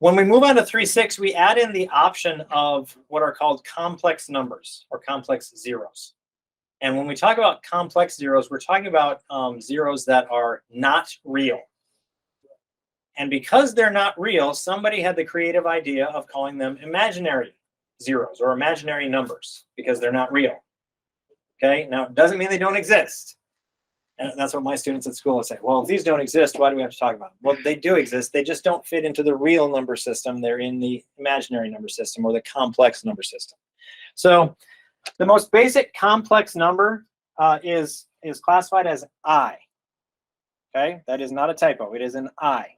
When we move on to 3.6, we add in the option of what are called complex numbers or complex zeros. And when we talk about complex zeros, we're talking about zeros that are not real. And because they're not real, somebody had the creative idea of calling them imaginary zeros or imaginary numbers because they're not real. Okay, now it doesn't mean they don't exist. And that's what my students at school will say. Well, if these don't exist, why do we have to talk about them? Well, they do exist. They just don't fit into the real number system. They're in the imaginary number system or the complex number system. So the most basic complex number is classified as I. Okay, that is not a typo. It is an I.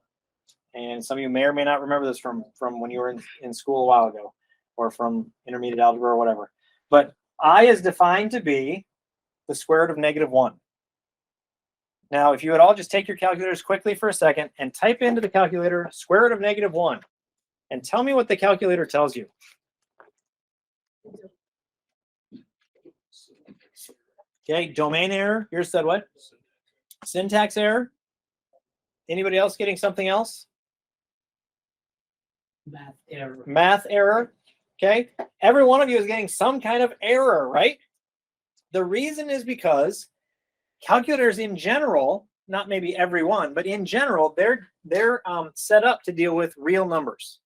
And some of you may or may not remember this from when you were in school a while ago or from intermediate algebra or whatever. But I is defined to be the square root of -1. Now, if you would all just take your calculators quickly for a second and type into the calculator square root of -1 and tell me what the calculator tells you. Okay, domain error. Yours said what? Syntax error. Anybody else getting something else? Math error. Math error. Okay, every one of you is getting some kind of error, right? The reason is because calculators in general, not maybe every one, but in general, they're set up to deal with real numbers,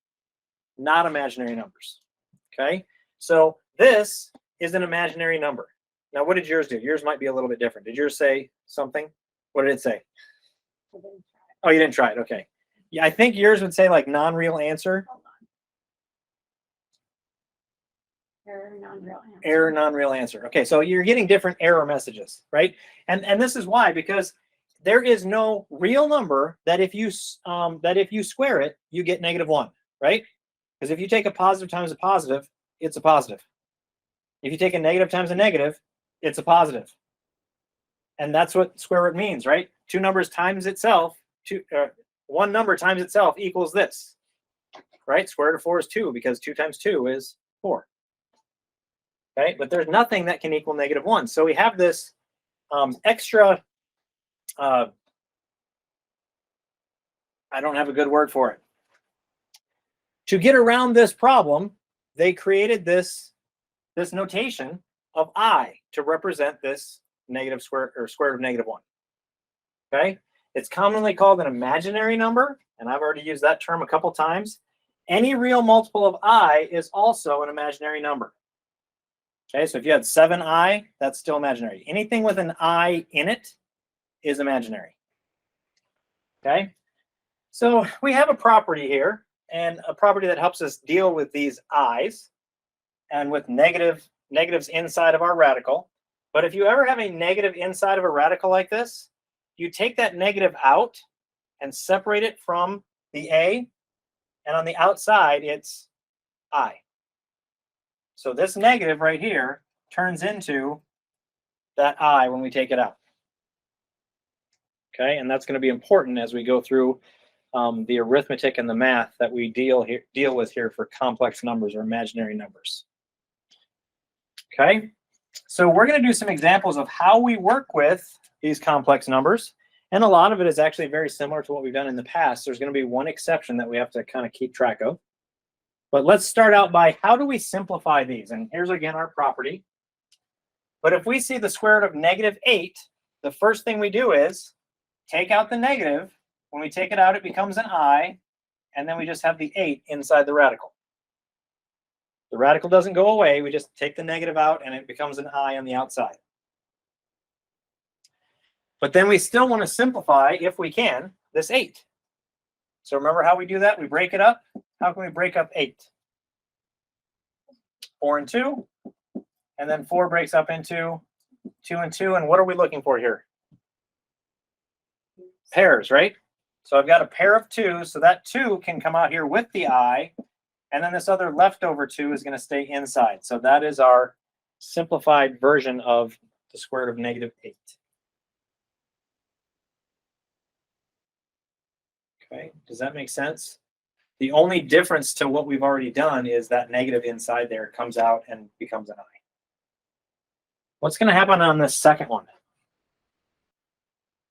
not imaginary numbers. Okay, so this is an imaginary number. Now, what did yours do? Yours might be a little bit different. Did yours say something? What did it say? Oh, you didn't try it. Okay. Yeah, I think yours would say like non-real answer. Error, non-real answer. Error, non-real answer. Okay, so you're getting different error messages, right? And this is why, because there is no real number that if you square it, you get -1, right? Because if you take a positive times a positive, it's a positive. If you take a negative times a negative, it's a positive. And that's what square root means, right? Two numbers times itself, one number times itself equals this, right? Square root of 4 is 2 because 2 times 2 is 4. Okay, but there's nothing that can equal -1. So we have this extra, I don't have a good word for it. To get around this problem, they created this notation of I to represent this square root of -1. Okay, it's commonly called an imaginary number, and I've already used that term a couple times. Any real multiple of I is also an imaginary number. Okay, so if you had 7i, that's still imaginary. Anything with an I in it is imaginary. Okay, so we have a property here, and a property that helps us deal with these i's and with negatives inside of our radical. But if you ever have a negative inside of a radical like this, you take that negative out and separate it from the a, and on the outside, it's I. So this negative right here turns into that I when we take it out. Okay, and that's going to be important as we go through the arithmetic and the math that we deal with here for complex numbers or imaginary numbers. Okay, so we're going to do some examples of how we work with these complex numbers, and a lot of it is actually very similar to what we've done in the past. There's going to be one exception that we have to kind of keep track of. But let's start out by how do we simplify these? And here's again our property. But if we see the square root of -8, the first thing we do is take out the negative. When we take it out, it becomes an I, and then we just have the 8 inside the radical. The radical doesn't go away. We just take the negative out, and it becomes an I on the outside. But then we still want to simplify, if we can, this 8. So remember how we do that? We break it up. How can we break up 8? 4 and 2, and then 4 breaks up into 2 and 2. And what are we looking for here? Pairs, right? So I've got a pair of 2, so that 2 can come out here with the I, and then this other leftover 2 is going to stay inside. So that is our simplified version of the square root of -8. Okay, does that make sense? The only difference to what we've already done is that negative inside there comes out and becomes an I. What's going to happen on this second one?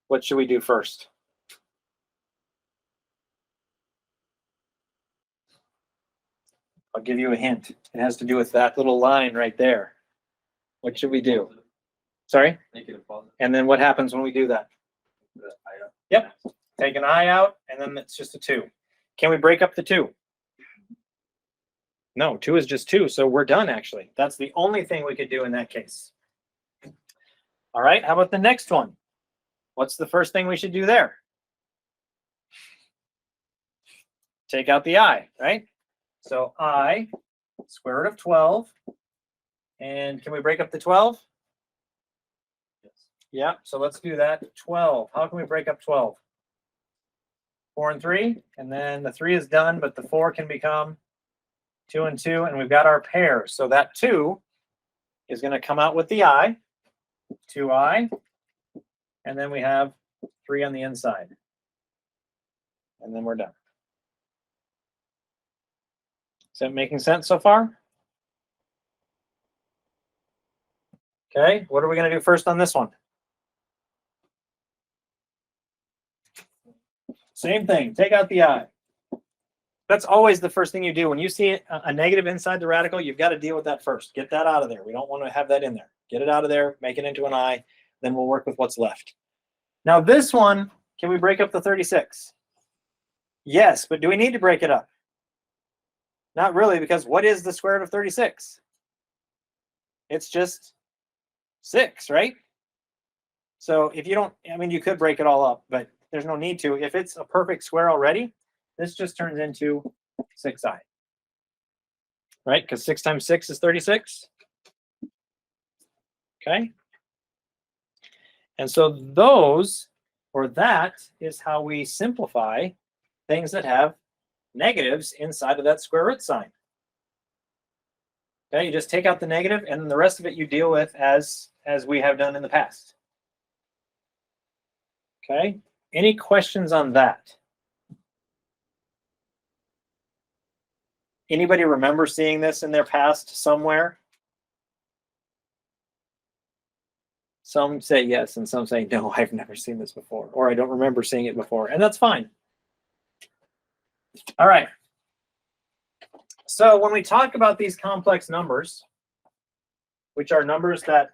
What should we do first? I'll give you a hint. It has to do with that little line right there. What should we do? Sorry? Make it a positive. And then what happens when we do that? Yep. Take an I out, and then it's just a 2. Can we break up the 2? No, 2 is just 2, so we're done, actually. That's the only thing we could do in that case. All right, how about the next one? What's the first thing we should do there? Take out the I, right? So I, square root of 12. And can we break up the 12? Yes. Yeah, so let's do that. 12. How can we break up 12? 4 and 3, and then the 3 is done, but the 4 can become 2 and 2, and we've got our pairs. So that 2 is going to come out with the I, 2I, and then we have 3 on the inside. And then we're done. Is that making sense so far? Okay, what are we going to do first on this one? Same thing, take out the I. That's always the first thing you do. When you see a negative inside the radical, you've got to deal with that first. Get that out of there. We don't want to have that in there. Get it out of there, make it into an I, then we'll work with what's left. Now this one, can we break up the 36? Yes, but do we need to break it up? Not really, because what is the square root of 36? It's just 6, right? So if you don't, I mean, you could break it all up, but there's no need to. If it's a perfect square already, this just turns into 6i, right? Because 6 times 6 is 36. Okay. And so those, or that, is how we simplify things that have negatives inside of that square root sign. Okay, you just take out the negative, and then the rest of it you deal with as we have done in the past. Okay, any questions on that? Anybody remember seeing this in their past somewhere? Some say yes, and some say no, I've never seen this before, or I don't remember seeing it before, and that's fine. All right. So when we talk about these complex numbers, which are numbers that,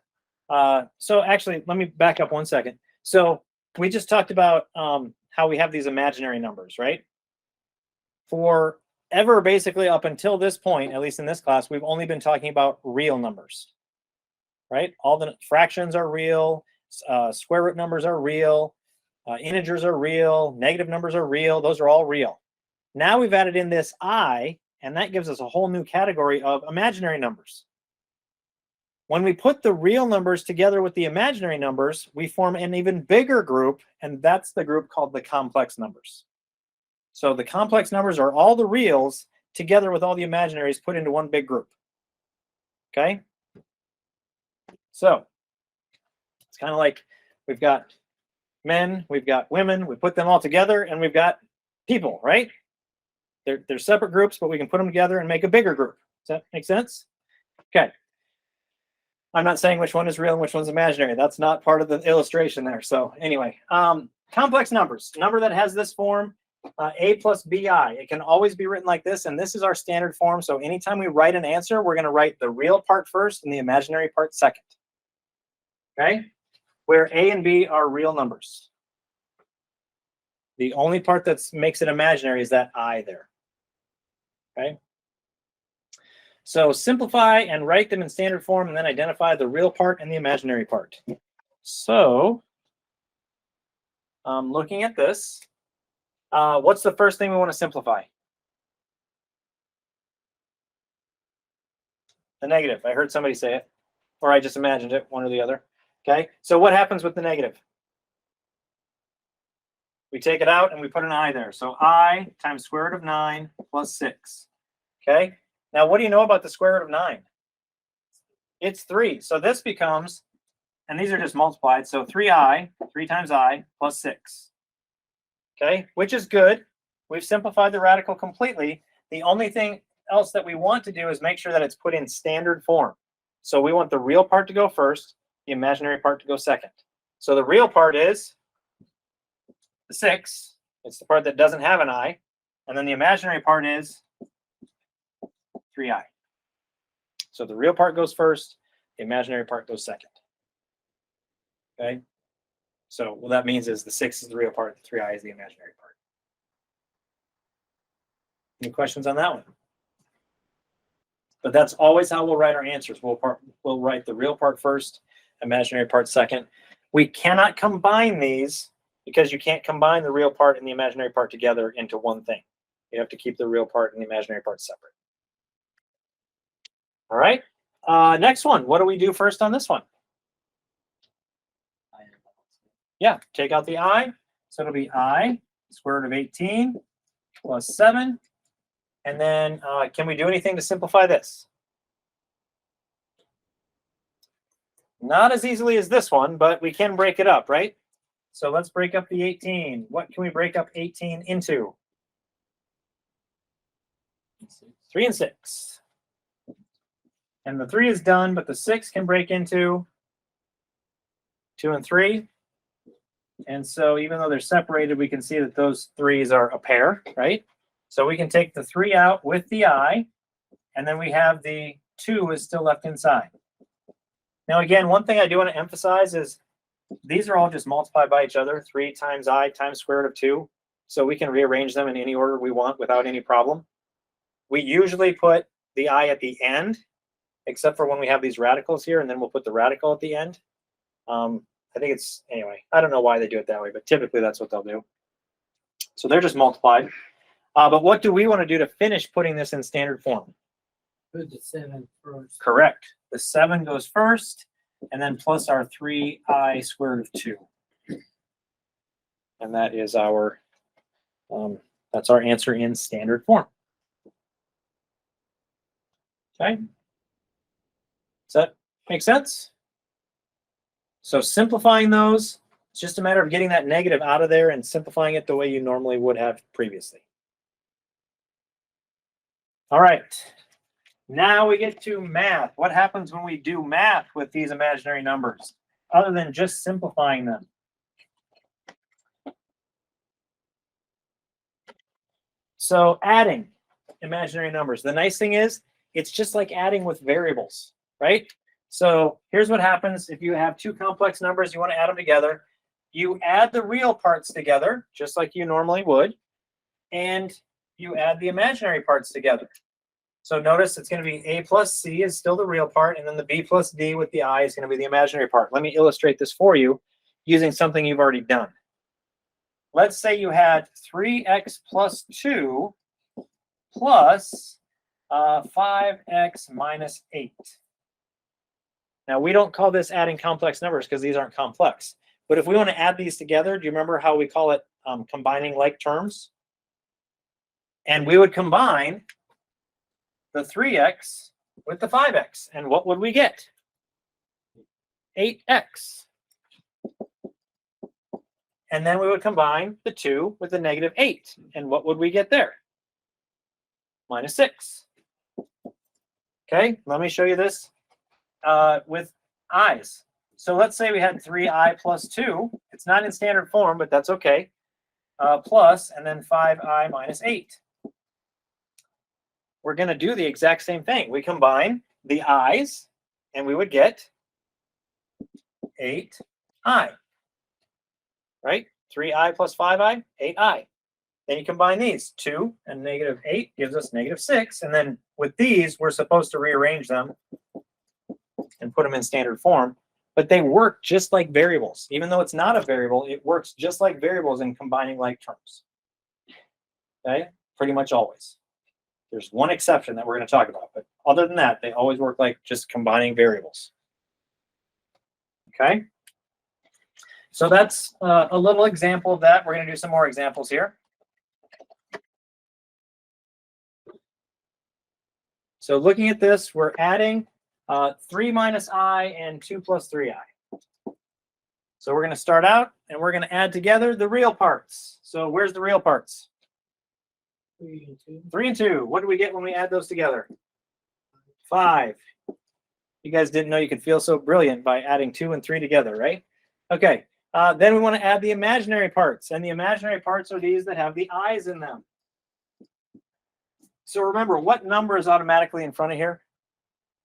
so actually, let me back up 1 second. So we just talked about how we have these imaginary numbers, right? Forever, basically up until this point, at least in this class, we've only been talking about real numbers, right? All the fractions are real, square root numbers are real, integers are real, negative numbers are real. Those are all real. Now we've added in this I, and that gives us a whole new category of imaginary numbers. When we put the real numbers together with the imaginary numbers, we form an even bigger group, and that's the group called the complex numbers. So the complex numbers are all the reals together with all the imaginaries put into one big group. Okay? So it's kind of like we've got men, we've got women, we put them all together, and we've got people, right? They're separate groups, but we can put them together and make a bigger group. Does that make sense? Okay. I'm not saying which one is real and which one's imaginary. That's not part of the illustration there. So anyway, complex numbers. Number that has this form, a plus bi. It can always be written like this, and this is our standard form. So anytime we write an answer, we're going to write the real part first and the imaginary part second. Okay? Where a and b are real numbers. The only part that makes it imaginary is that I there. Okay? So simplify and write them in standard form, and then identify the real part and the imaginary part. So looking at this, what's the first thing we want to simplify? The negative. I heard somebody say it, or I just imagined it, one or the other. Okay, so what happens with the negative? We take it out and we put an I there. So I times square root of 9 plus 6. Okay, now what do you know about the square root of 9? It's 3. So this becomes, and these are just multiplied, so 3i, 3 times I, plus 6. Okay, which is good. We've simplified the radical completely. The only thing else that we want to do is make sure that it's put in standard form. So we want the real part to go first, the imaginary part to go second. So the real part is the 6. It's the part that doesn't have an I. And then the imaginary part is 3i. So the real part goes first, the imaginary part goes second. Okay? So what that means is the 6 is the real part, the 3i is the imaginary part. Any questions on that one? But that's always how we'll write our answers. We'll write the real part first, imaginary part second. We cannot combine these because you can't combine the real part and the imaginary part together into one thing. You have to keep the real part and the imaginary part separate. All right. Next one. What do we do first on this one? Yeah, take out the I. So it'll be I square root of 18 plus 7. And then can we do anything to simplify this? Not as easily as this one, but we can break it up, right? So let's break up the 18. What can we break up 18 into? 3 and 6. And the 3 is done, but the 6 can break into 2 and 3. And so even though they're separated, we can see that those 3's are a pair, right? So we can take the 3 out with the I, and then we have the 2 is still left inside. Now, again, one thing I do want to emphasize is these are all just multiplied by each other, 3 times I times square root of 2. So we can rearrange them in any order we want without any problem. We usually put the I at the end, except for when we have these radicals here, and then we'll put the radical at the end. I think it's, anyway, I don't know why they do it that way, but typically that's what they'll do. So they're just multiplied. But what do we want to do to finish putting this in standard form? Put the 7 first. Correct. The 7 goes first, and then plus our 3i squared root of 2. And that is our, that's our answer in standard form. Okay. Does that make sense? So simplifying those, it's just a matter of getting that negative out of there and simplifying it the way you normally would have previously. All right. Now we get to math. What happens when we do math with these imaginary numbers, other than just simplifying them? So adding imaginary numbers. The nice thing is, it's just like adding with variables, right? So here's what happens if you have two complex numbers, you want to add them together. You add the real parts together, just like you normally would, and you add the imaginary parts together. So notice it's going to be a plus c is still the real part, and then the b plus d with the I is going to be the imaginary part. Let me illustrate this for you using something you've already done. Let's say you had 3x plus 2 plus 5x minus 8. Now, we don't call this adding complex numbers because these aren't complex. But if we want to add these together, do you remember how we call it combining like terms? And we would combine the 3x with the 5x. And what would we get? 8x. And then we would combine the 2 with the negative 8. And what would we get there? Minus 6. Okay, let me show you this with i's. So let's say we had 3i plus 2. It's not in standard form, but that's okay. Plus, and then 5i minus 8. We're going to do the exact same thing. We combine the i's, and we would get 8i. Right? 3i plus 5i, 8i. Then you combine these. 2 and negative 8 gives us negative 6. And then with these, we're supposed to rearrange them and put them in standard form. But they work just like variables. Even though it's not a variable, it works just like variables in combining like terms. Okay? Pretty much always. There's one exception that we're going to talk about. But other than that, they always work like just combining variables. Okay? So that's a little example of that. We're going to do some more examples here. So looking at this, we're adding 3 minus I and 2 plus 3i. So we're going to start out, and we're going to add together the real parts. So where's the real parts? 3 and 2. 3 and 2. What do we get when we add those together? 5. You guys didn't know you could feel so brilliant by adding 2 and 3 together, right? Okay. Then we want to add the imaginary parts. And the imaginary parts are these that have the i's in them. So remember, what number is automatically in front of here?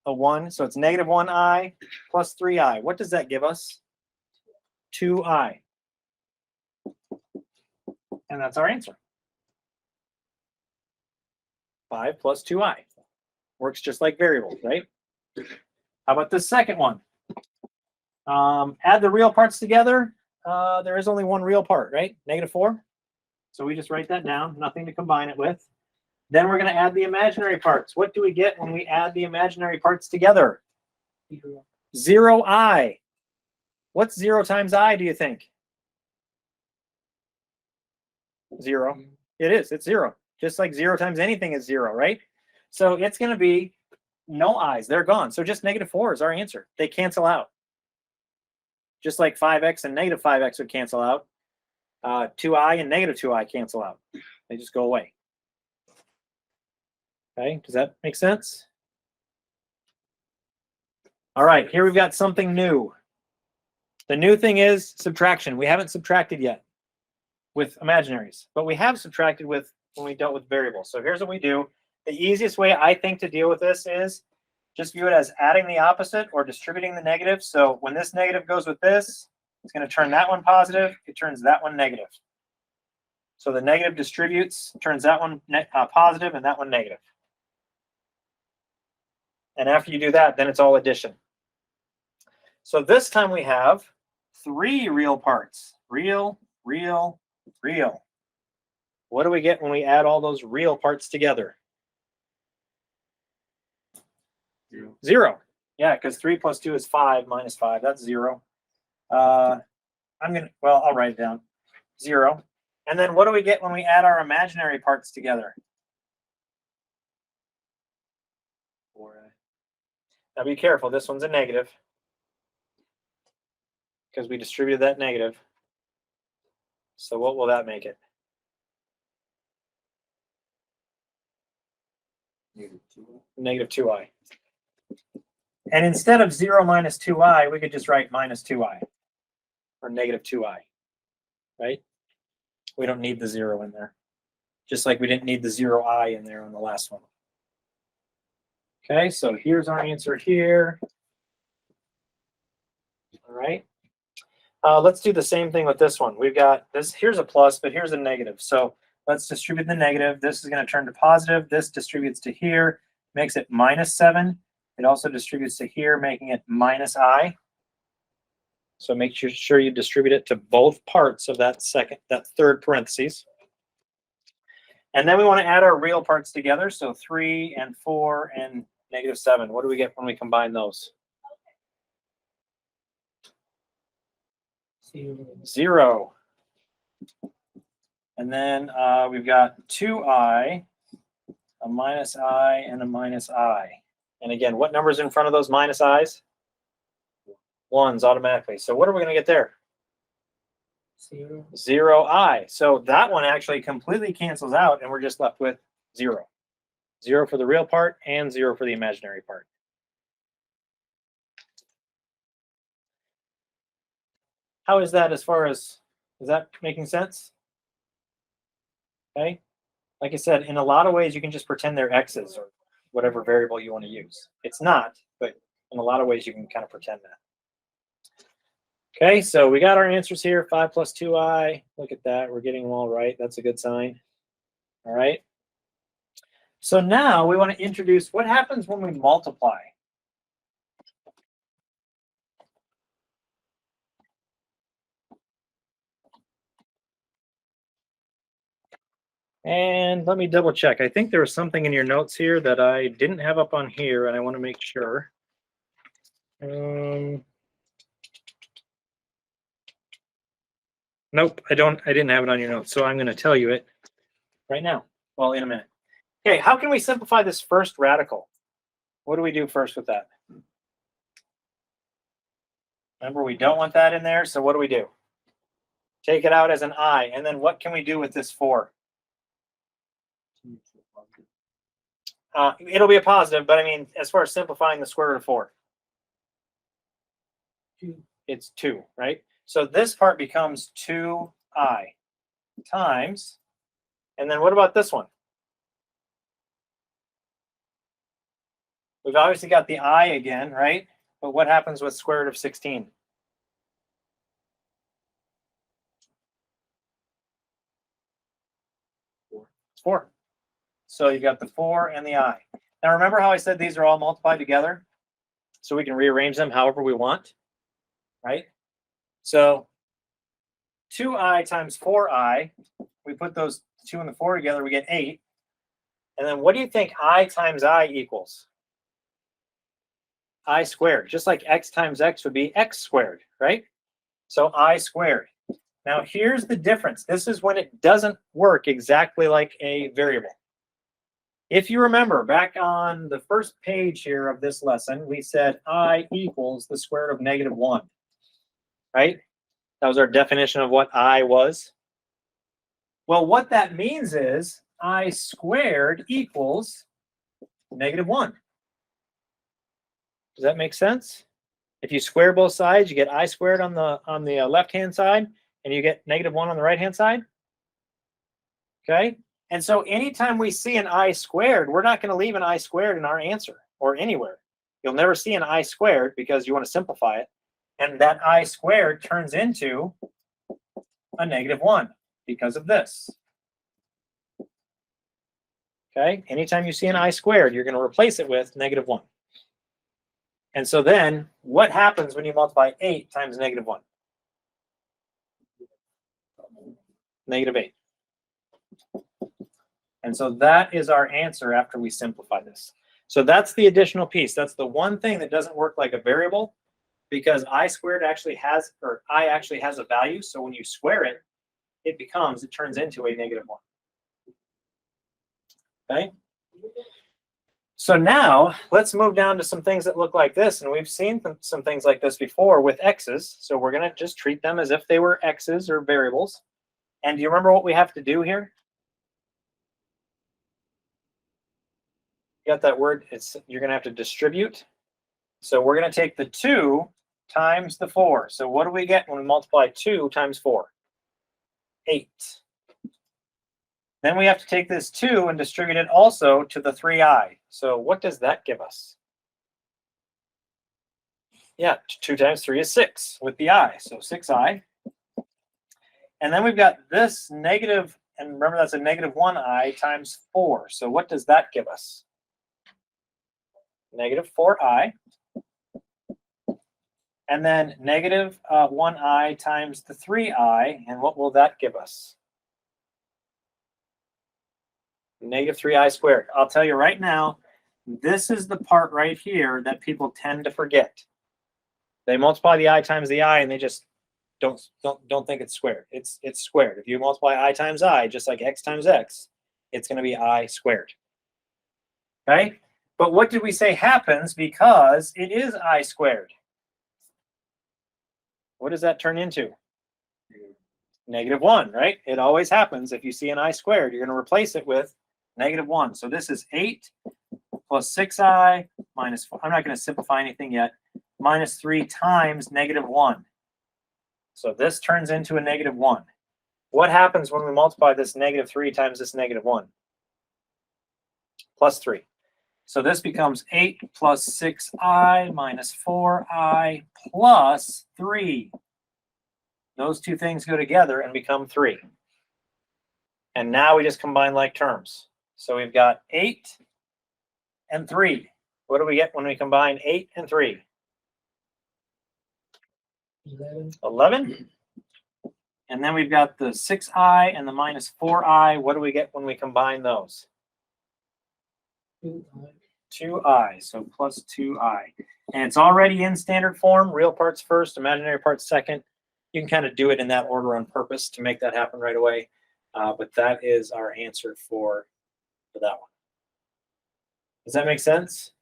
A 1. So it's negative 1i plus 3i. What does that give us? 2i. And that's our answer. 5 plus 2i. Works just like variables, right? How about this second one? Add the real parts together. There is only one real part, right? Negative 4. So we just write that down. Nothing to combine it with. Then we're going to add the imaginary parts. What do we get when we add the imaginary parts together? 0i. What's 0 times I, do you think? 0. It is. It's 0. Just like 0 times anything is 0, right? So it's going to be no i's. They're gone. So just negative 4 is our answer. They cancel out. Just like 5x and negative 5x would cancel out. 2i and negative 2i cancel out. They just go away. Okay, does that make sense? All right, here we've got something new. The new thing is subtraction. We haven't subtracted yet with imaginaries, but we have subtracted with when we dealt with variables. So here's what we do. The easiest way I think to deal with this is just view it as adding the opposite or distributing the negative. So when this negative goes with this, it's going to turn that one positive. It turns that one negative. So the negative distributes, turns that one positive and that one negative. And after you do that, then it's all addition. So this time we have 3 real parts. Real, real, real. What do we get when we add all those real parts together? 0. Yeah, because 3 plus 2 is 5 minus 5. That's 0. I'll write it down. 0. And then what do we get when we add our imaginary parts together? 4. Now be careful. This one's a negative because we distributed that negative. So what will that make it? Negative 2i. And instead of 0 minus 2i, we could just write minus 2i or negative 2i, right? We don't need the 0 in there, just like we didn't need the 0i in there on the last one. Okay, so here's our answer here. All right. Let's do the same thing with this one. We've got this. Here's a plus, but here's a negative. So let's distribute the negative. This is going to turn to positive. This distributes to here, makes it minus 7. It also distributes to here, making it minus I. So make sure you distribute it to both parts of that third parentheses. And then we want to add our real parts together. So 3 and 4 and negative 7. What do we get when we combine those? 0. And then we've got 2i, a minus I, and a minus I. And again, what number is in front of those minus i's? 1s automatically. So what are we going to get there? 0i. So that one actually completely cancels out, and we're just left with 0. 0 for the real part and 0 for the imaginary part. How is that as far as, is that making sense? Okay. Like I said, in a lot of ways, you can just pretend they're x's or whatever variable you want to use. It's not, but in a lot of ways, you can kind of pretend that. Okay, so we got our answers here, 5 plus 2i. Look at that. We're getting them all right. That's a good sign. All right. So now we want to introduce what happens when we multiply. And let me double check. I think there was something in your notes here that I didn't have up on here, and I want to make sure. Nope, I didn't have it on your notes, so I'm going to tell you it right now. Well, in a minute. Okay, how can we simplify this first radical? What do we do first with that? Remember, we don't want that in there, so what do? Take it out as an I, and then what can we do with this 4? It'll be a positive, but I mean, as far as simplifying the square root of 4, it's 2, right? So this part becomes 2i times, and then what about this one? We've obviously got the I again, right? But what happens with square root of 16? It's 4. So you got the 4 and the I. Now remember how I said these are all multiplied together? So we can rearrange them however we want, right? So 2I times 4I, we put those 2 and the 4 together, we get 8. And then what do you think I times I equals? I squared. Just like x times x would be x squared, right? So I squared. Now here's the difference. This is when it doesn't work exactly like a variable. If you remember back on the first page here of this lesson, we said I equals the square root of -1, right? That was our definition of what I was. Well, what that means is I squared equals -1. Does that make sense? If you square both sides, you get I squared on the left-hand side, and you get -1 on the right-hand side. Okay? And so anytime we see an I squared, we're not going to leave an I squared in our answer or anywhere. You'll never see an I squared because you want to simplify it. And that I squared turns into a -1 because of this. Okay? Anytime you see an I squared, you're going to replace it with -1. And so then what happens when you multiply 8 times -1? -8. And so that is our answer after we simplify this. So that's the additional piece. That's the one thing that doesn't work like a variable, because I squared actually has, or I actually has a value. So when you square it, it turns into a -1. Okay? So now let's move down to some things that look like this. And we've seen some things like this before with x's. So we're going to just treat them as if they were x's or variables. And do you remember what we have to do here? You got that word? You're going to have to distribute. So we're going to take the 2 times the 4. So what do we get when we multiply 2 times 4? 8. Then we have to take this 2 and distribute it also to the 3i. So what does that give us? Yeah, 2 times 3 is 6 with the I. So 6i. And then we've got this negative, and remember that's a -1i times 4. So what does that give us? -4i. And then -1i times the 3i. And what will that give us? -3i squared. I'll tell you right now, this is the part right here that people tend to forget. They multiply the I times the I, and they just don't think it's squared. It's squared. If you multiply I times I, just like x times x, it's going to be I squared. Okay? But what did we say happens because it is I squared? What does that turn into? -1, right? It always happens. If you see an I squared, you're going to replace it with -1. So this is 8 plus 6i minus 4. I'm not going to simplify anything yet. Minus 3 times -1. So this turns into a -1. What happens when we multiply this -3 times this -1? Plus 3. So this becomes 8 plus 6i minus 4i plus 3. Those two things go together and become 3. And now we just combine like terms. So we've got 8 and 3. What do we get when we combine 8 and 3? 11. And then we've got the 6i and the minus 4i. What do we get when we combine those? 2i, so plus 2i. And it's already in standard form, real parts first, imaginary parts second. You can kind of do it in that order on purpose to make that happen right away. But that is our answer for that one. Does that make sense?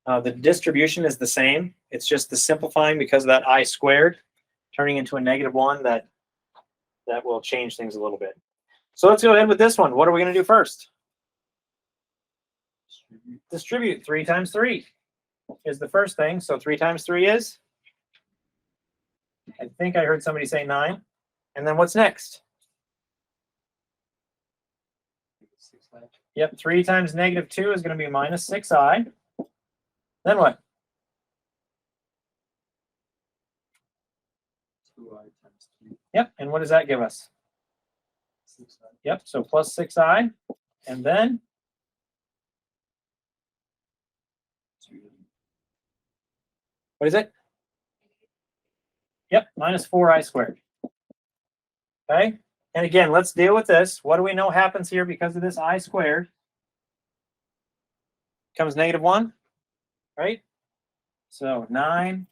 The distribution is the same. It's just the simplifying because of that I squared turning into a -1 that will change things a little bit. So let's go ahead with this one. What are we going to do first? Distribute 3 times 3 is the first thing. So 3 times 3 is? I think I heard somebody say 9. And then what's next? Yep, 3 times -2 is going to be minus 6i. Then what? 2i times 3. Yep, and what does that give us? 6i. Yep, so plus 6i, and then 2. what is it? Yep, minus 4i squared. Okay, and again, let's deal with this. What do we know happens here because of this I squared? Comes -1, right? So 9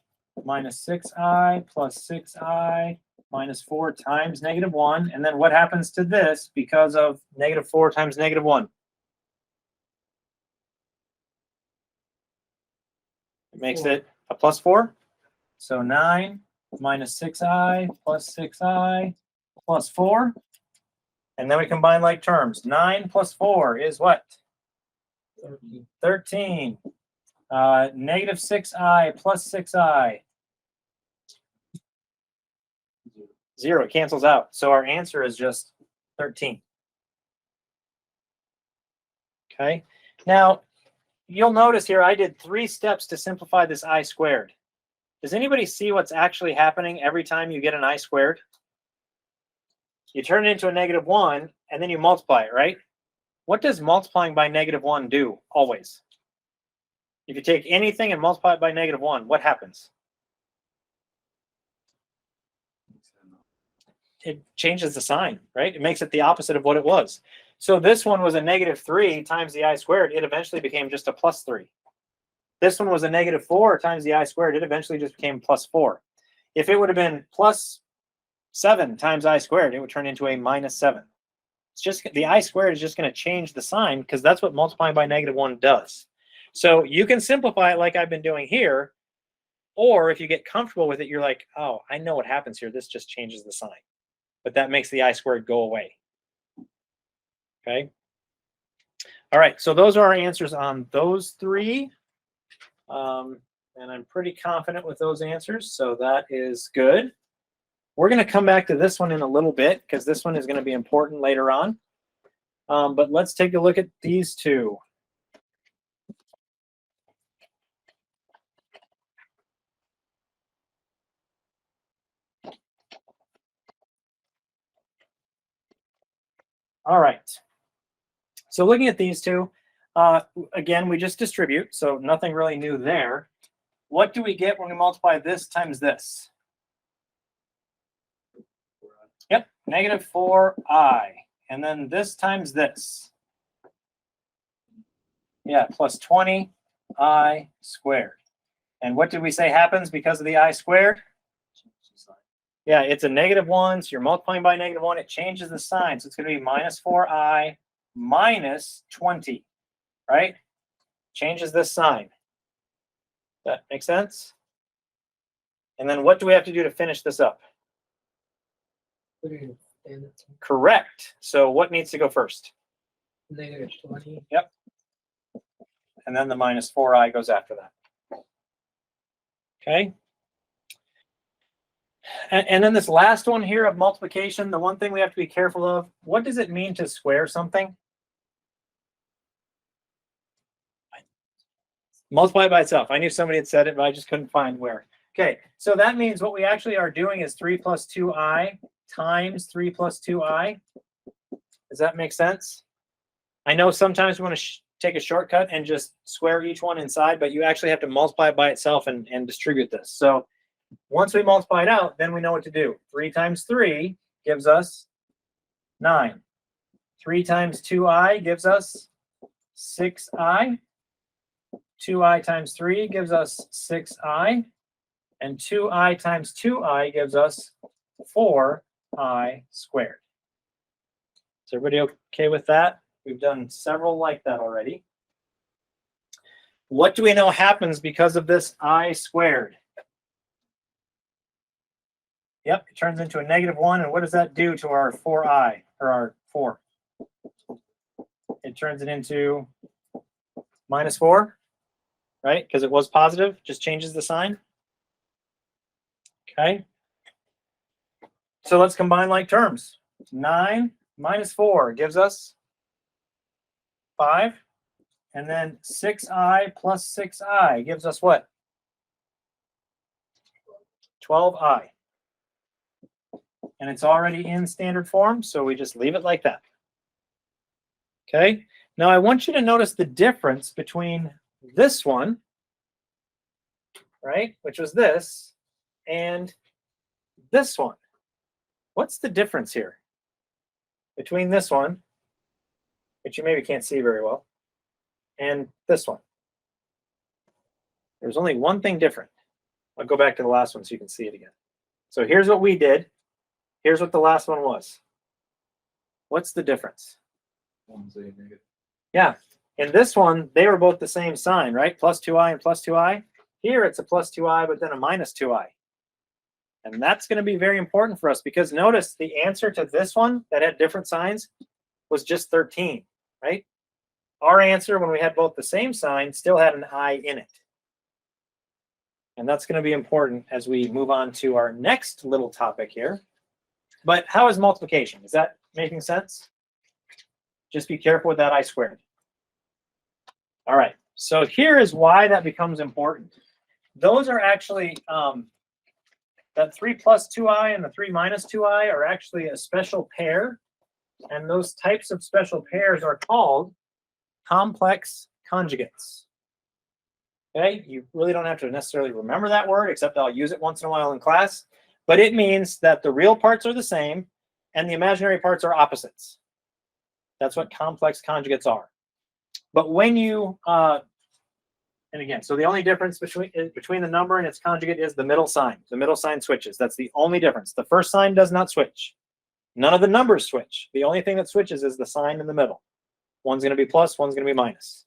minus 6i plus 6i minus 4 times -1. And then what happens to this because of -4 times -1? It makes it a plus 4. So 9 minus 6i plus 6i plus 4. And then we combine like terms. 9 plus 4 is what? 13. 13. -6i plus 6i. 0. It cancels out. So our answer is just 13. Okay. Now, you'll notice here I did 3 steps to simplify this I squared. Does anybody see what's actually happening every time you get an I squared? You turn it into a -1, and then you multiply it, right? What does multiplying by -1 do always? If you take anything and multiply it by -1, what happens? It changes the sign, right? It makes it the opposite of what it was. So this one was a -3 times the I squared. It eventually became just a +3. This one was a -4 times the I squared. It eventually just became +4. If it would have been +7 times I squared, it would turn into a -7. It's just the I squared is just going to change the sign because that's what multiplying by -1 does. So you can simplify it like I've been doing here, or if you get comfortable with it, you're like, oh, I know what happens here. This just changes the sign. But that makes the I squared go away. Okay. All right. So those are our answers on those 3. And I'm pretty confident with those answers. So that is good. We're going to come back to this one in a little bit because this one is going to be important later on. But let's take a look at these 2. All right. So looking at these 2, again, we just distribute. So nothing really new there. What do we get when we multiply this times this? Yep, -4i. And then this times this. Yeah, plus 20i squared. And what did we say happens because of the I squared? Yeah, it's a -1, so you're multiplying by -1. It changes the sign, so it's going to be -4i minus 20, right? Changes this sign. That makes sense? And then what do we have to do to finish this up? Put it in Correct. So what needs to go first? -20. Yep. And then the -4i goes after that. Okay. And then this last one here of multiplication, the one thing we have to be careful of, what does it mean to square something? Multiply by itself. I knew somebody had said it, but I just couldn't find where. Okay, so that means what we actually are doing is 3 plus 2i times 3 plus 2i. Does that make sense? I know sometimes we want to take a shortcut and just square each one inside, but you actually have to multiply it by itself and distribute this. So once we multiply it out, then we know what to do. 3 times 3 gives us 9. 3 times 2i gives us 6i. 2i times 3 gives us 6i. And 2i times 2i gives us 4i squared. Is everybody okay with that? We've done several like that already. What do we know happens because of this I squared? Yep, it turns into a -1. And what does that do to our 4i, or our 4? It turns it into -4, right? Because it was positive, just changes the sign. Okay. So let's combine like terms. 9 minus 4 gives us 5. And then 6i plus 6i gives us what? 12i. And it's already in standard form, so we just leave it like that. Okay, now I want you to notice the difference between this one, right, which was this, and this one. What's the difference here between this one, which you maybe can't see very well, and this one? There's only one thing different. I'll go back to the last one so you can see it again. So here's what we did. Here's what the last one was. What's the difference? One's a negative. Yeah, in this one, they were both the same sign, right? Plus 2i and plus 2i. Here it's a plus 2i, but then a minus 2i. And that's going to be very important for us because notice the answer to this one that had different signs was just 13, right? Our answer when we had both the same sign still had an I in it. And that's going to be important as we move on to our next little topic here. But how is multiplication? Is that making sense? Just be careful with that I squared. All right, so here is why that becomes important. Those are actually, that 3 plus 2i and the 3 minus 2i are actually a special pair. And those types of special pairs are called complex conjugates. Okay, you really don't have to necessarily remember that word, except I'll use it once in a while in class. But it means that the real parts are the same and the imaginary parts are opposites. That's what complex conjugates are. But when you, and again, so the only difference between the number and its conjugate is the middle sign. The middle sign switches. That's the only difference. The first sign does not switch. None of the numbers switch. The only thing that switches is the sign in the middle. One's going to be plus, one's going to be minus.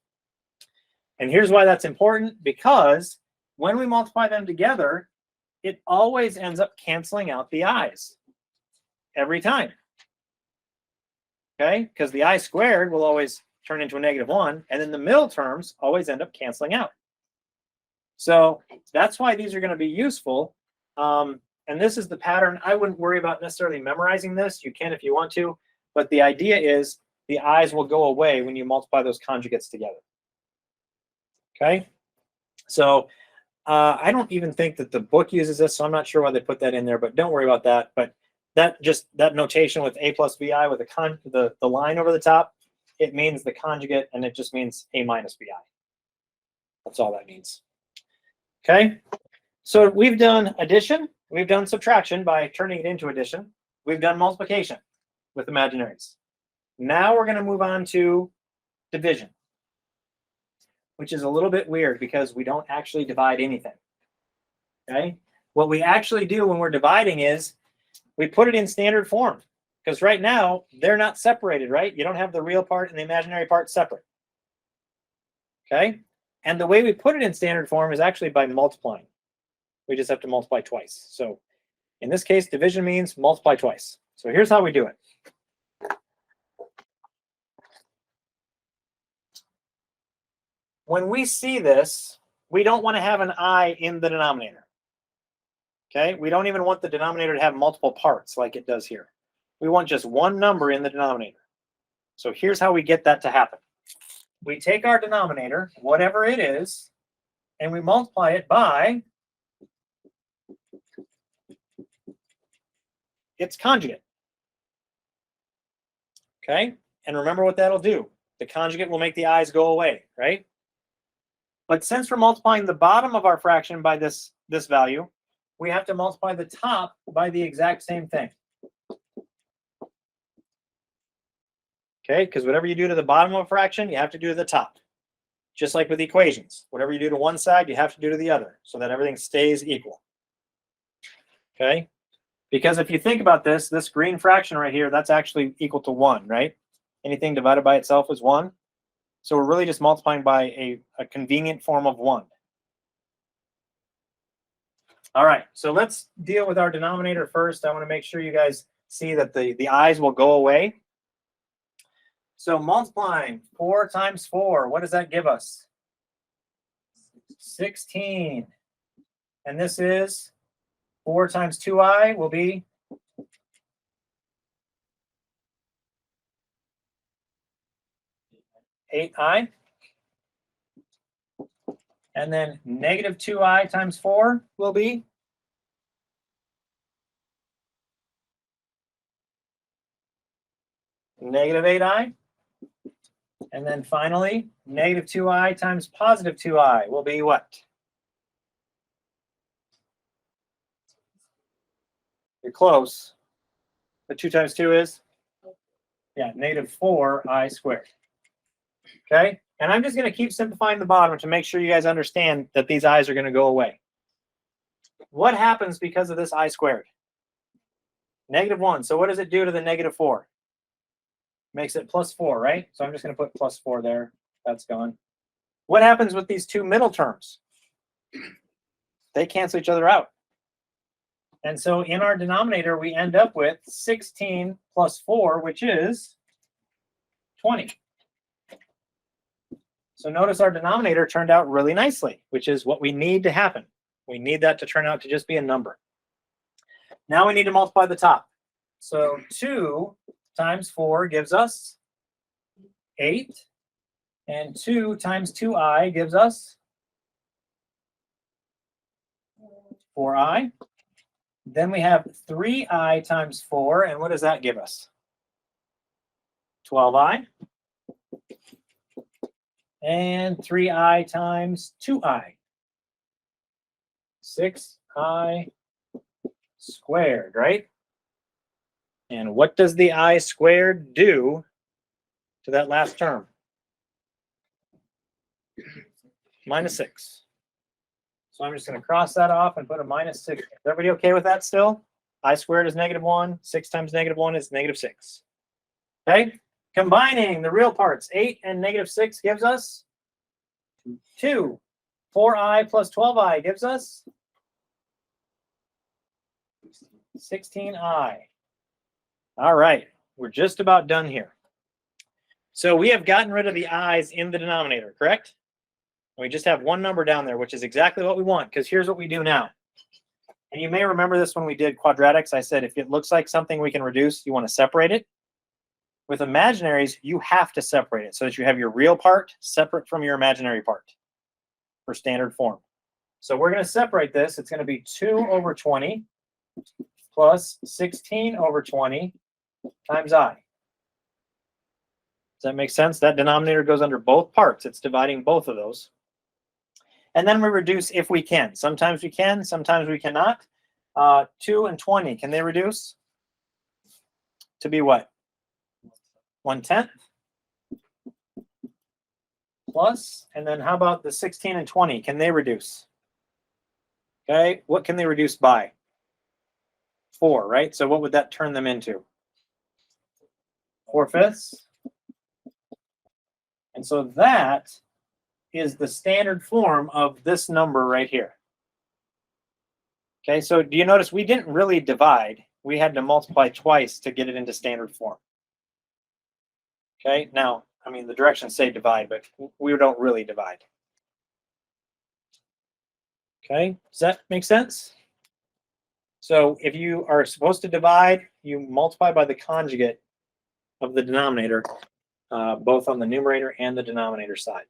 And here's why that's important, because when we multiply them together, it always ends up canceling out the i's every time. Okay, because the I squared will always turn into a -1, and then the middle terms always end up canceling out. So that's why these are going to be useful. And this is the pattern. I wouldn't worry about necessarily memorizing this. You can if you want to, but the idea is the i's will go away when you multiply those conjugates together. Okay, so I don't even think that the book uses this, so I'm not sure why they put that in there, but don't worry about that. But that notation with a plus bi with the line over the top, it means the conjugate, and it just means a minus bi. That's all that means. Okay, so we've done addition, we've done subtraction by turning it into addition, we've done multiplication with imaginaries. Now we're going to move on to division, which is a little bit weird because we don't actually divide anything. Okay, what we actually do when we're dividing is we put it in standard form, because right now they're not separated, right? You don't have the real part and the imaginary part separate. Okay, and the way we put it in standard form is actually by multiplying. We just have to multiply twice. So in this case, division means multiply twice. So here's how we do it. When we see this, we don't want to have an I in the denominator. Okay, we don't even want the denominator to have multiple parts like it does here. We want just one number in the denominator. So here's how we get that to happen. We take our denominator, whatever it is, and we multiply it by its conjugate. Okay, and remember what that'll do. The conjugate will make the i's go away, right? But since we're multiplying the bottom of our fraction by this value, we have to multiply the top by the exact same thing. Okay, because whatever you do to the bottom of a fraction, you have to do to the top. Just like with equations. Whatever you do to one side, you have to do to the other so that everything stays equal. Okay, because if you think about this green fraction right here, that's actually equal to 1, right? Anything divided by itself is 1. So we're really just multiplying by a convenient form of 1. All right, so let's deal with our denominator first. I want to make sure you guys see that the i's will go away. So multiplying 4 times 4, what does that give us? 16. And this is 4 times 2i will be 8i. And then negative 2i times 4 will be negative 8i. And then finally, negative 2i times positive 2i will be what? You're close. But 2 times 2 is? Yeah, negative 4i squared. Okay? And I'm just going to keep simplifying the bottom to make sure you guys understand that these i's are going to go away. What happens because of this I squared? Negative 1. So what does it do to the negative 4? Makes it plus 4, right? So I'm just going to put plus 4 there. That's gone. What happens with these two middle terms? They cancel each other out. And so in our denominator, we end up with 16 plus 4, which is 20. So notice our denominator turned out really nicely, which is what we need to happen. We need that to turn out to just be a number. Now we need to multiply the top. So 2 times 4 gives us 8. And 2 times 2i gives us 4i. Then we have 3i times 4. And what does that give us? 12i. And 3i times 2i. 6i squared, right? And what does the I squared do to that last term? Minus 6. So I'm just going to cross that off and put a minus 6. Is everybody okay with that still? I squared is negative 1. 6 times negative 1 is negative 6. Okay? Combining the real parts, 8 and negative 6 gives us 2. 4i plus 12i gives us 16i. All right, we're just about done here. So we have gotten rid of the i's in the denominator, correct? We just have one number down there, which is exactly what we want, because here's what we do now. And you may remember this when we did quadratics. I said if it looks like something we can reduce, you want to separate it. With imaginaries, you have to separate it so that you have your real part separate from your imaginary part for standard form. So we're going to separate this. It's going to be 2 over 20 plus 16 over 20 times I. Does that make sense? That denominator goes under both parts. It's dividing both of those. And then we reduce if we can. Sometimes we can, sometimes we cannot. 2 and 20, can they reduce? To be what? 1/10 plus, and then how about the 16 and 20? Can they reduce? Okay, what can they reduce by? 4, right? So what would that turn them into? 4/5. And so that is the standard form of this number right here. Okay, so do you notice we didn't really divide? We had to multiply twice to get it into standard form. Okay, now, I mean, the directions say divide, but we don't really divide. Okay, does that make sense? So if you are supposed to divide, you multiply by the conjugate of the denominator, both on the numerator and the denominator side.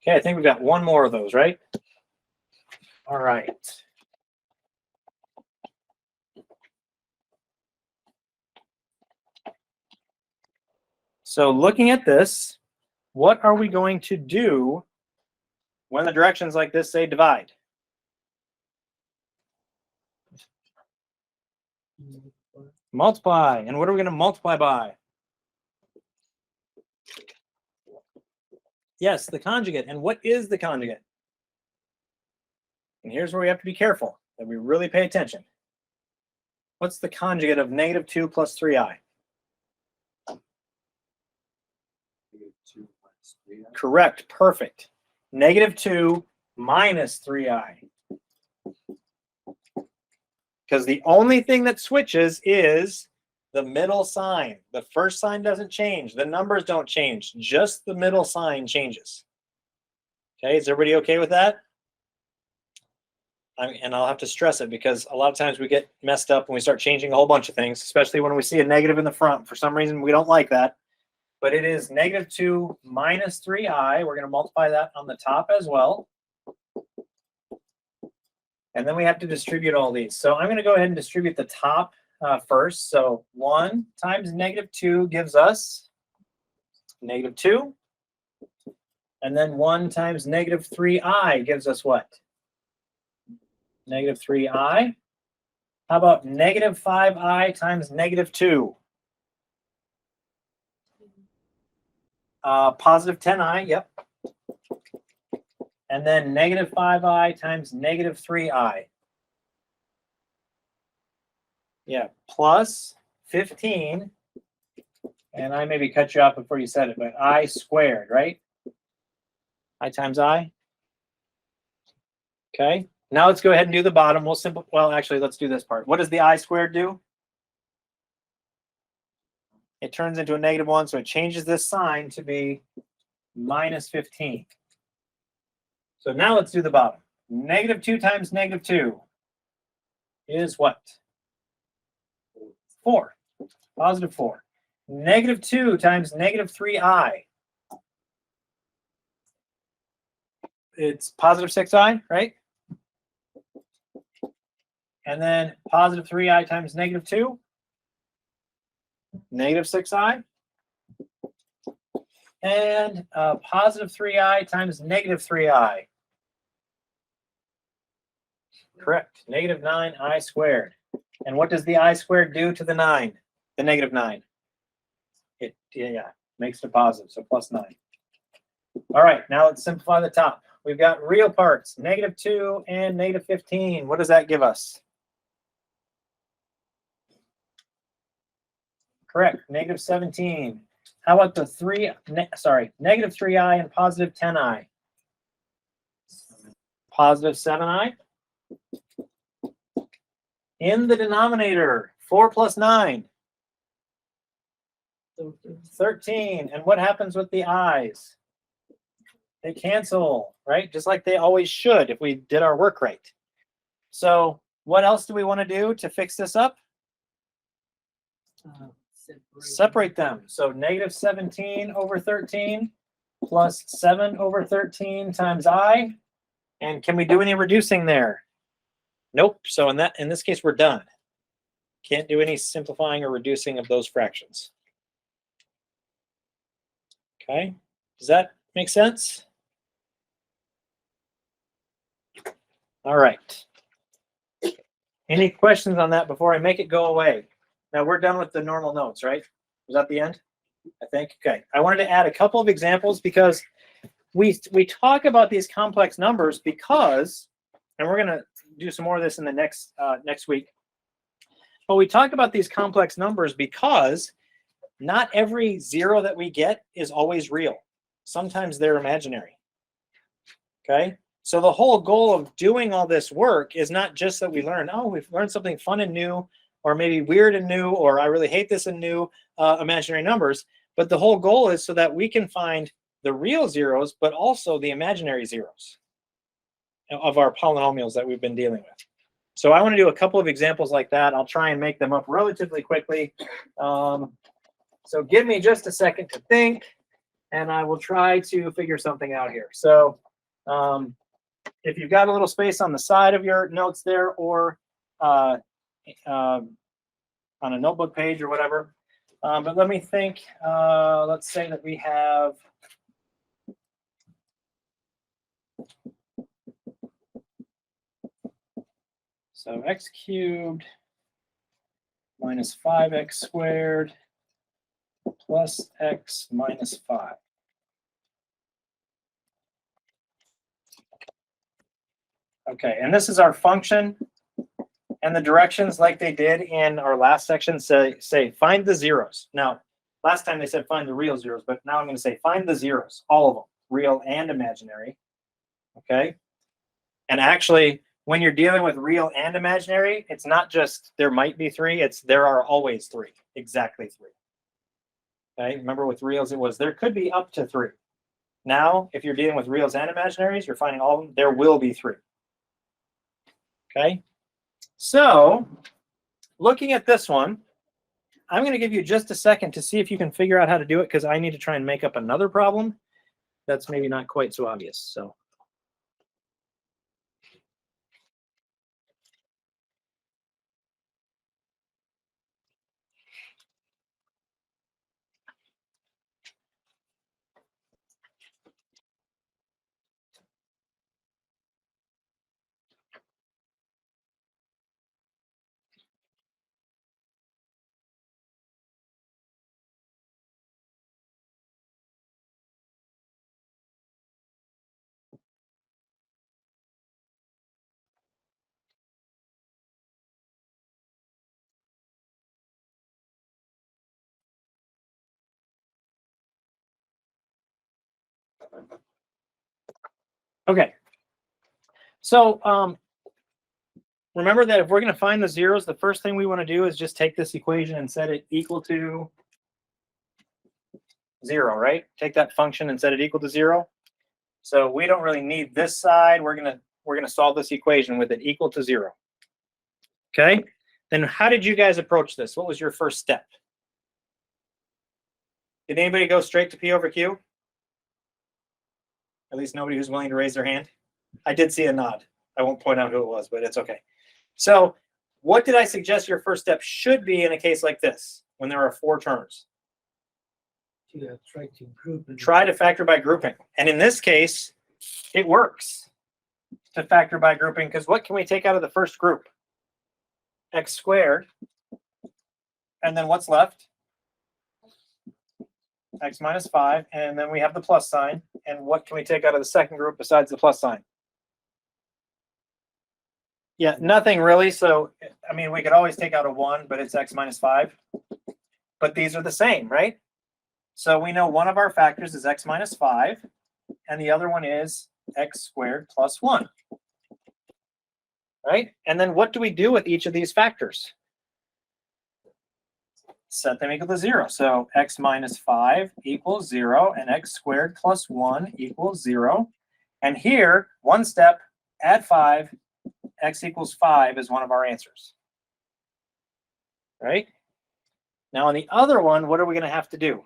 Okay, I think we've got one more of those, right? All right. So looking at this, what are we going to do when the directions like this say divide? Multiply. And what are we going to multiply by? Yes, the conjugate. And what is the conjugate? And here's where we have to be careful, that we really pay attention. What's the conjugate of negative 2 plus 3i? Correct. Perfect. Negative 2 minus 3i. Because the only thing that switches is the middle sign. The first sign doesn't change. The numbers don't change. Just the middle sign changes. Okay, is everybody okay with that? And I'll have to stress it because a lot of times we get messed up when we start changing a whole bunch of things, especially when we see a negative in the front. For some reason, we don't like that. but it is -2 minus 3i. We're going to multiply that on the top as well. And then we have to distribute all these. So I'm going to go ahead and distribute the top first. So 1 times -2 gives us -2. And then 1 times -3i gives us what? -3i. How about -5i times -2? +10i, yep. And then -5i times -3i. Yeah, plus 15. And I maybe cut you off before you said it, but I squared, right? I times I. Okay. Now let's go ahead and do the bottom. We'll simplify. Well, actually, let's do this part. What does the I squared do? It turns into a -1, so it changes this sign to be -15. So now let's do the bottom. -2 times -2 is what? 4. +4. -2 times -3i. It's +6i, right? And then +3i times -2. -6i. And +3i times -3i. Correct. -9i squared. And what does the I squared do to the 9? The -9. It makes it a positive, so +9. All right, now let's simplify the top. We've got real parts, -2 and -15. What does that give us? Correct, -17. How about the -3i and +10i? +7i. In the denominator, 4 plus 9. 13. And what happens with the i's? They cancel, right? Just like they always should if we did our work right. So what else do we want to do to fix this up? Separate them. So -17 over 13 plus 7 over 13 times I. And can we do any reducing there? Nope. So in this case, we're done. Can't do any simplifying or reducing of those fractions. Okay. Does that make sense? All right. Any questions on that before I make it go away? Now we're done with the normal notes, right? Was that the end? I think. Okay. I wanted to add a couple of examples because we talk about these complex numbers because, and we're going to do some more of this in the next week. But we talk about these complex numbers because not every 0 that we get is always real. Sometimes they're imaginary. Okay? So the whole goal of doing all this work is not just that we learn, oh, we've learned something fun and new, or maybe weird and new, or I really hate this and new imaginary numbers. But the whole goal is so that we can find the real zeros, but also the imaginary zeros of our polynomials that we've been dealing with. So I want to do a couple of examples like that. I'll try and make them up relatively quickly. So give me just a second to think, and I will try to figure something out here. So if you've got a little space on the side of your notes there, or on a notebook page or whatever. But let me think. Let's say that we have so x cubed minus 5x squared plus x minus 5. Okay, and this is our function. And the directions, like they did in our last section, say find the zeros. Now, last time they said find the real zeros, but now I'm going to say find the zeros, all of them, real and imaginary. Okay? And actually, when you're dealing with real and imaginary, it's not just there might be 3, it's there are always 3, exactly 3. Okay? Remember with reals, it was there could be up to 3. Now, if you're dealing with reals and imaginaries, you're finding all of them, there will be 3. Okay? So, looking at this one, I'm going to give you just a second to see if you can figure out how to do it, because I need to try and make up another problem that's maybe not quite so obvious. So. Okay. So remember that if we're going to find the zeros, the first thing we want to do is just take this equation and set it equal to 0, right? Take that function and set it equal to 0. So we don't really need this side. We're gonna solve this equation with it equal to 0. Okay. Then how did you guys approach this? What was your first step? Did anybody go straight to P over Q? At least nobody who's willing to raise their hand. I did see a nod. I won't point out who it was, but it's okay. So what did I suggest your first step should be in a case like this, when there are 4 terms? Try to group. Try to factor by grouping. And in this case, it works to factor by grouping, because what can we take out of the first group? X squared. And then what's left? X minus 5. And then we have the plus sign. And what can we take out of the second group besides the plus sign? Yeah, nothing really. So, I mean, we could always take out a 1, but it's X minus 5. But these are the same, right? So we know one of our factors is X minus 5, and the other one is X squared plus 1. Right? And then what do we do with each of these factors? Set them equal to 0. So X minus 5 equals 0, and X squared plus 1 equals 0. And here, one step, add 5, X equals 5 is one of our answers. Right? Now on the other one, what are we going to have to do?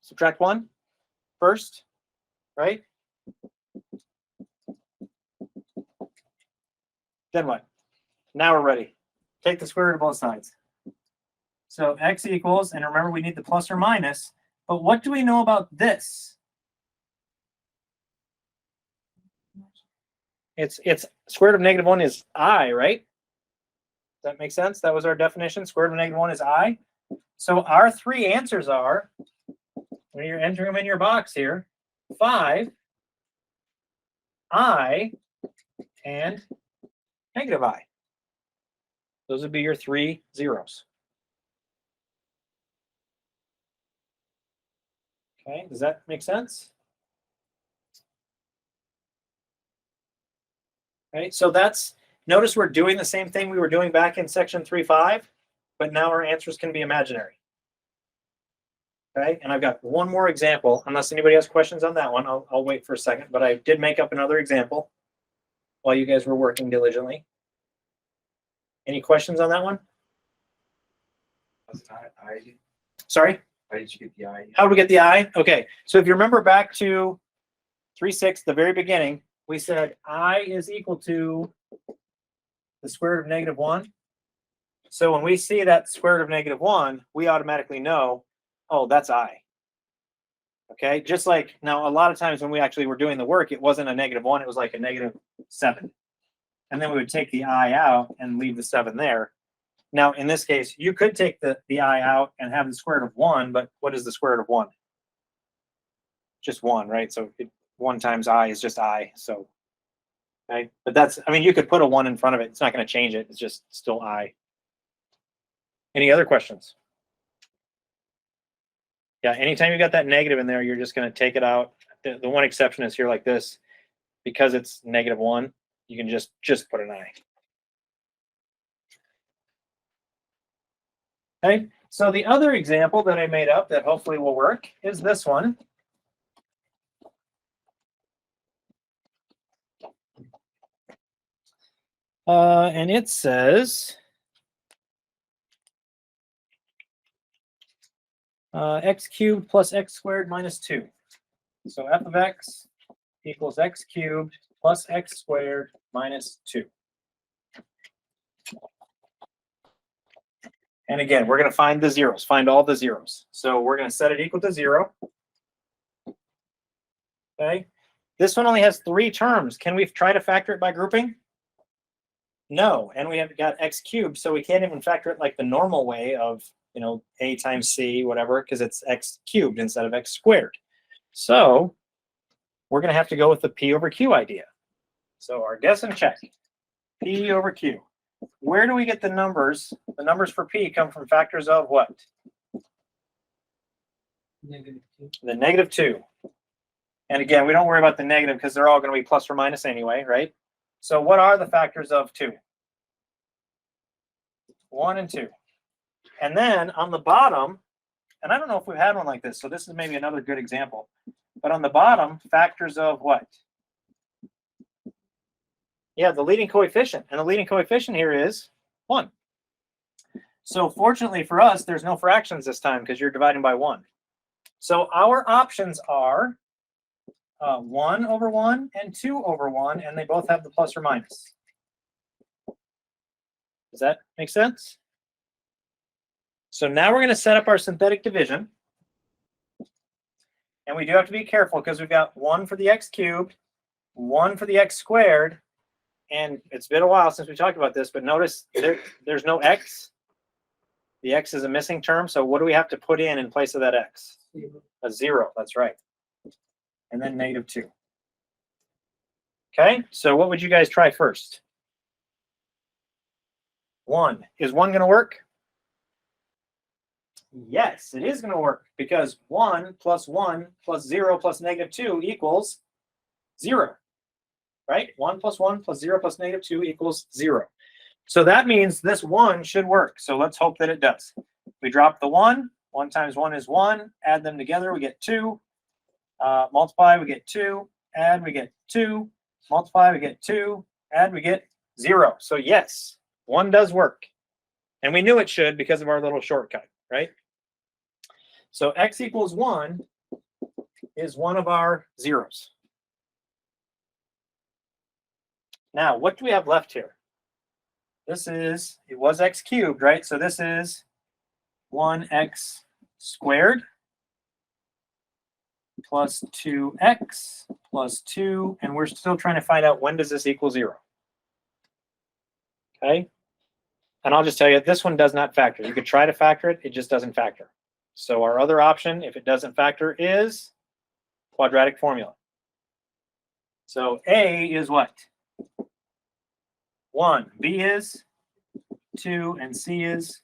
Subtract 1 first, right? Then what? Now we're ready. Take the square root of both sides. So X equals, and remember we need the plus or minus, but what do we know about this? It's square root of negative 1 is I, right? Does that make sense? That was our definition. Square root of negative 1 is I. So our 3 answers are, when you're entering them in your box here, 5, I, and negative I. Those would be your 3 zeros. Okay, does that make sense? Okay, so that's, notice we're doing the same thing we were doing back in section 3.5, but now our answers can be imaginary. Okay, and I've got one more example. Unless anybody has questions on that one, I'll wait for a second, but I did make up another example while you guys were working diligently. Any questions on that one? Sorry? How did you get the I? How do we get the I? Okay, so if you remember back to 3.6, the very beginning, we said I is equal to the square root of negative 1. So when we see that square root of negative 1, we automatically know, oh, that's I. Okay, just like now, a lot of times when we actually were doing the work, it wasn't a negative 1, it was like a negative 7. And then we would take the I out and leave the 7 there. Now, in this case, you could take the I out and have the square root of 1, but what is the square root of 1? Just 1, right? So 1 times I is just I. So, okay, but that's, I mean, you could put a 1 in front of it. It's not going to change it. It's just still I. Any other questions? Yeah, anytime you got that negative in there, you're just going to take it out. The one exception is here like this. Because it's negative 1, you can just put an I. Okay, so the other example that I made up that hopefully will work is this one. And it says X cubed plus x squared minus 2. So f of x equals x cubed plus x squared minus 2. And again, we're going to find the zeros, find all the zeros. So we're going to set it equal to 0. Okay. This one only has 3 terms. Can we try to factor it by grouping? No. And we have got x cubed, so we can't even factor it like the normal way of, a times c, whatever, because it's x cubed instead of x squared. So we're going to have to go with the p over q idea. So our guess and check, p over q. Where do we get the numbers? The numbers for p come from factors of what? -2. The -2. And again, we don't worry about the negative because they're all going to be plus or minus anyway, right? So what are the factors of 2? 1 and 2. And then on the bottom, and I don't know if we've had one like this, so this is maybe another good example. But on the bottom, factors of what? Yeah, the leading coefficient. And the leading coefficient here is 1. So fortunately for us, there's no fractions this time because you're dividing by 1. So our options are 1 over 1 and 2 over 1, and they both have the plus or minus. Does that make sense? So now we're going to set up our synthetic division. And we do have to be careful because we've got 1 for the x cubed, 1 for the x squared, and it's been a while since we talked about this, but notice there's no x. The x is a missing term, so what do we have to put in place of that x? 0. A 0, that's right. And then -2. Okay, so what would you guys try first? 1. Is 1 going to work? Yes, it is going to work because 1 plus 1 plus 0 plus -2 equals 0. Right? 1 plus 1 plus 0 plus -2 equals 0. So that means this 1 should work. So let's hope that it does. We drop the 1. 1 times 1 is 1. Add them together, we get 2. Multiply, we get 2. Add, we get 2. Multiply, we get 2. Add, we get 0. So yes, 1 does work. And we knew it should because of our little shortcut, right? So x equals 1 is one of our zeros. Now, what do we have left here? It was x cubed, right? So this is 1x squared plus 2x plus 2, and we're still trying to find out when does this equal 0. Okay? And I'll just tell you, this one does not factor. You could try to factor it, it just doesn't factor. So our other option, if it doesn't factor, is quadratic formula. So A is what? 1. B is 2, and C is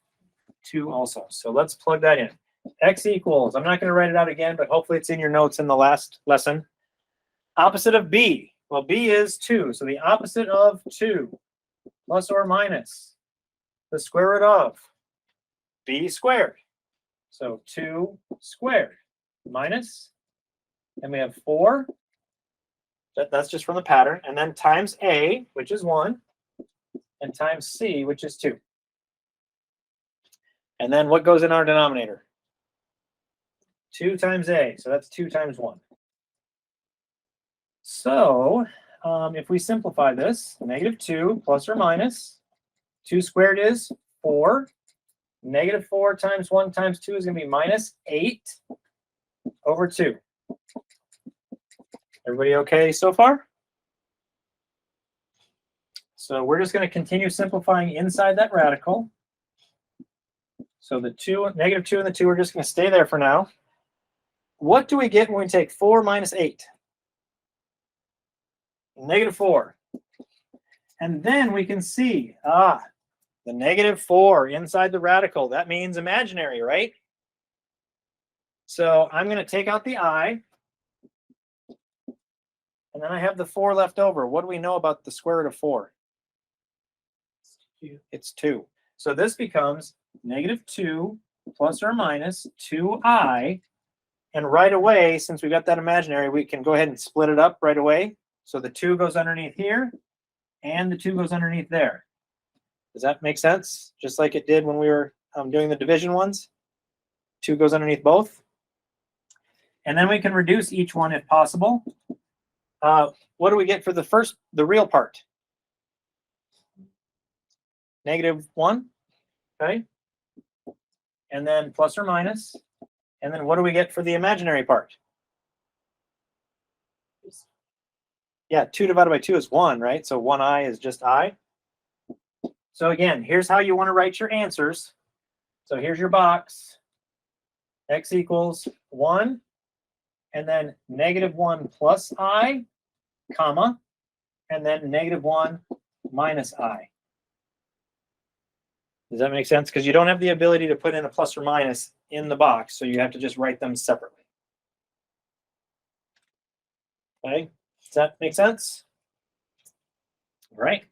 2 also. So let's plug that in. X equals, I'm not going to write it out again, but hopefully it's in your notes in the last lesson. Opposite of B. Well, B is 2. So the opposite of 2 plus or minus the square root of B squared. So 2 squared minus, and we have 4. That's just from the pattern. And then times A, which is 1, and times C, which is 2. And then what goes in our denominator? 2 times A. So that's 2 times 1. So if we simplify this, -2 plus or minus 2 squared is 4. -4 times 1 times 2 is going to be -8 over 2. Everybody okay so far? So we're just going to continue simplifying inside that radical. So the -2 and the 2 are just going to stay there for now. What do we get when we take 4 minus 8? -4. And then we can see, the -4 inside the radical. That means imaginary, right? So I'm going to take out the I. And then I have the 4 left over. What do we know about the square root of 4? It's 2. So this becomes -2 plus or minus 2i. And right away, since we got that imaginary, we can go ahead and split it up right away. So the 2 goes underneath here, and the 2 goes underneath there. Does that make sense? Just like it did when we were doing the division ones? 2 goes underneath both. And then we can reduce each one if possible. What do we get for the real part? -1, okay? And then plus or minus. And then what do we get for the imaginary part? Yeah, 2 divided by 2 is 1, right? So 1i is just I. So again, here's how you want to write your answers. So here's your box. X equals 1, and then -1 plus I, comma, and then -1 minus I. Does that make sense? Because you don't have the ability to put in a plus or minus in the box, so you have to just write them separately. Okay, does that make sense? All right.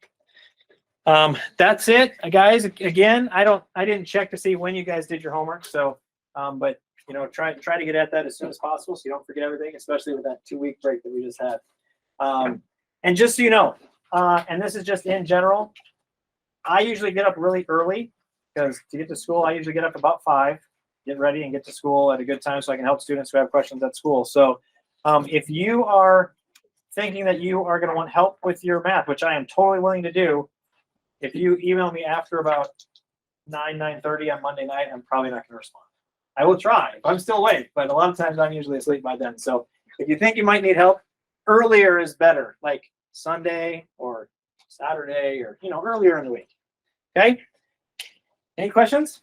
That's it, guys. Again, I didn't check to see when you guys did your homework, so but you know, try to get at that as soon as possible so you don't forget everything, especially with that 2-week break that we just had. And just so you know, and this is just in general, I usually get up really early because to get to school, I usually get up about 5, get ready and get to school at a good time so I can help students who have questions at school. So if you are thinking that you are going to want help with your math, which I am totally willing to do, if you email me after about 9:30 on Monday night, I'm probably not going to respond. I will try if I'm still awake, but a lot of times I'm usually asleep by then. So if you think you might need help, earlier is better, like Sunday or Saturday or, you know, earlier in the week. Okay? Any questions?